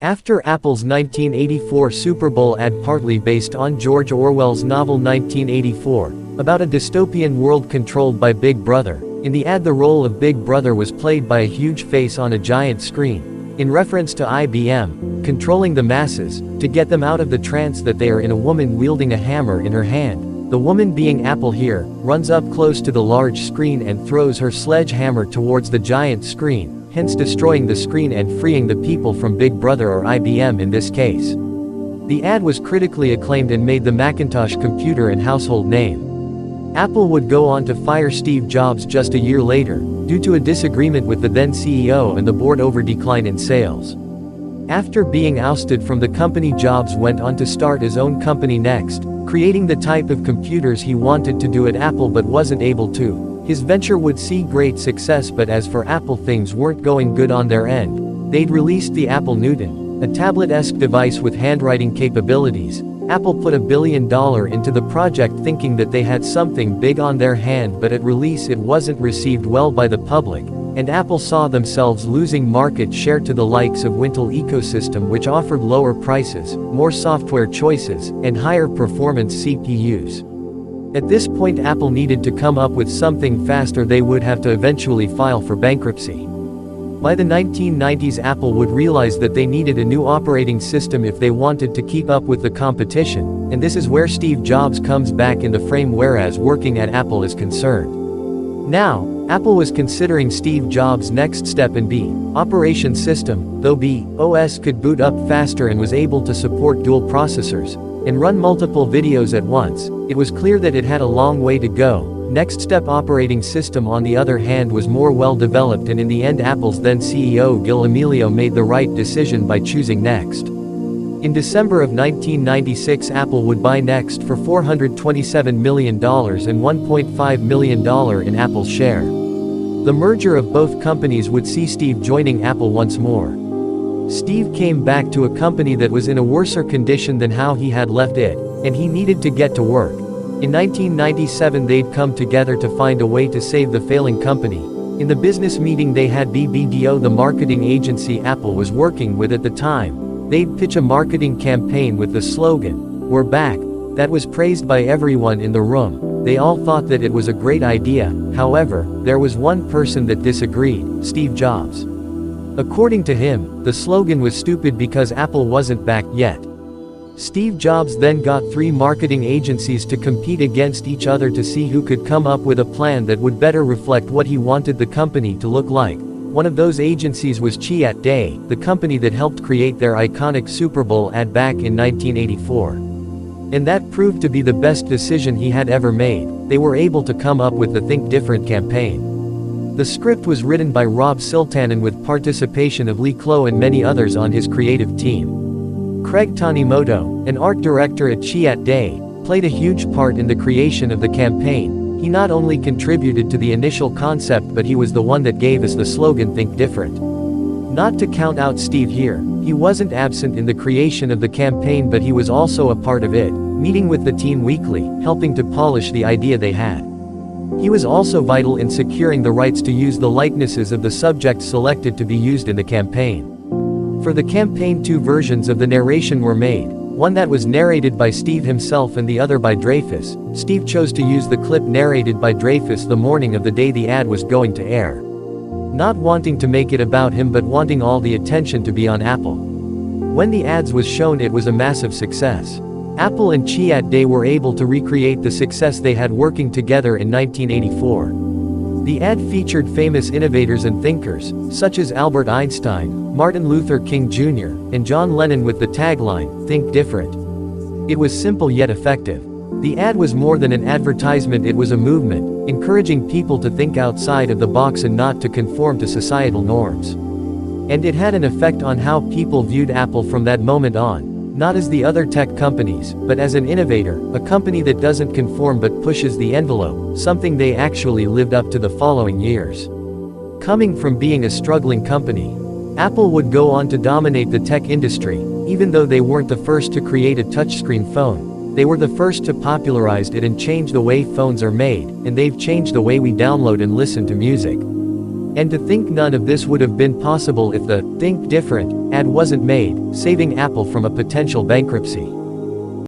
After Apple's 1984 Super Bowl ad, partly based on George Orwell's novel 1984, about a dystopian world controlled by Big Brother, in the ad the role of Big Brother was played by a huge face on a giant screen, in reference to IBM, controlling the masses, to get them out of the trance that they are in. A woman wielding a hammer in her hand, the woman being Apple here, runs up close to the large screen and throws her sledgehammer towards the giant screen, hence destroying the screen and freeing the people from Big Brother, or IBM in this case. The ad was critically acclaimed and made the Macintosh computer an household name. Apple would go on to fire Steve Jobs just a year later, due to a disagreement with the then CEO and the board over decline in sales. After being ousted from the company, Jobs went on to start his own company Next, creating the type of computers he wanted to do at Apple but wasn't able to. His venture would see great success, but as for Apple, things weren't going good on their end. They'd released the Apple Newton, a tablet-esque device with handwriting capabilities. Apple put $1 billion into the project thinking that they had something big on their hand, but at release it wasn't received well by the public, and Apple saw themselves losing market share to the likes of Wintel ecosystem, which offered lower prices, more software choices, and higher performance CPUs. At this point Apple needed to come up with something fast or they would have to eventually file for bankruptcy. By the 1990s Apple would realize that they needed a new operating system if they wanted to keep up with the competition, and this is where Steve Jobs comes back in the frame whereas working at Apple is concerned. Now, Apple was considering Steve Jobs' next step in B, operating system, though B, OS could boot up faster and was able to support dual processors, and run multiple videos at once. It was clear that it had a long way to go. Next Step operating system on the other hand was more well developed, and in the end Apple's then CEO Gil Amelio made the right decision by choosing Next. In December of 1996 Apple would buy Next for $427 million and $1.5 million in Apple's share. The merger of both companies would see Steve joining Apple once more. Steve came back to a company that was in a worser condition than how he had left it, and he needed to get to work. In 1997 they'd come together to find a way to save the failing company. In the business meeting they had BBDO, the marketing agency Apple was working with at the time. They'd pitch a marketing campaign with the slogan, "We're back," that was praised by everyone in the room. They all thought that it was a great idea. However, there was one person that disagreed, Steve Jobs. According to him, the slogan was stupid because Apple wasn't back yet. Steve Jobs then got 3 marketing agencies to compete against each other to see who could come up with a plan that would better reflect what he wanted the company to look like. One of those agencies was Chiat Day, the company that helped create their iconic Super Bowl ad back in 1984. And that proved to be the best decision he had ever made. They were able to come up with the Think Different campaign. The script was written by Rob Siltanen with participation of Lee Clow and many others on his creative team. Craig Tanimoto, an art director at Chiat Day, played a huge part in the creation of the campaign. He not only contributed to the initial concept, but he was the one that gave us the slogan Think Different. Not to count out Steve here, he wasn't absent in the creation of the campaign, but he was also a part of it, meeting with the team weekly, helping to polish the idea they had. He was also vital in securing the rights to use the likenesses of the subjects selected to be used in the campaign. For the campaign 2 versions of the narration were made, one that was narrated by Steve himself and the other by Dreyfus. Steve chose to use the clip narrated by Dreyfus the morning of the day the ad was going to air. Not wanting to make it about him but wanting all the attention to be on Apple. When the ads was shown it was a massive success. Apple and Chiat Day were able to recreate the success they had working together in 1984. The ad featured famous innovators and thinkers, such as Albert Einstein, Martin Luther King Jr., and John Lennon with the tagline, "Think Different." It was simple yet effective. The ad was more than an advertisement, it was a movement, encouraging people to think outside of the box and not to conform to societal norms. And it had an effect on how people viewed Apple from that moment on. Not as the other tech companies, but as an innovator, a company that doesn't conform but pushes the envelope, something they actually lived up to the following years. Coming from being a struggling company, Apple would go on to dominate the tech industry. Even though they weren't the first to create a touchscreen phone, they were the first to popularize it and change the way phones are made, and they've changed the way we download and listen to music. And to think none of this would have been possible if the "Think Different" ad wasn't made, saving Apple from a potential bankruptcy.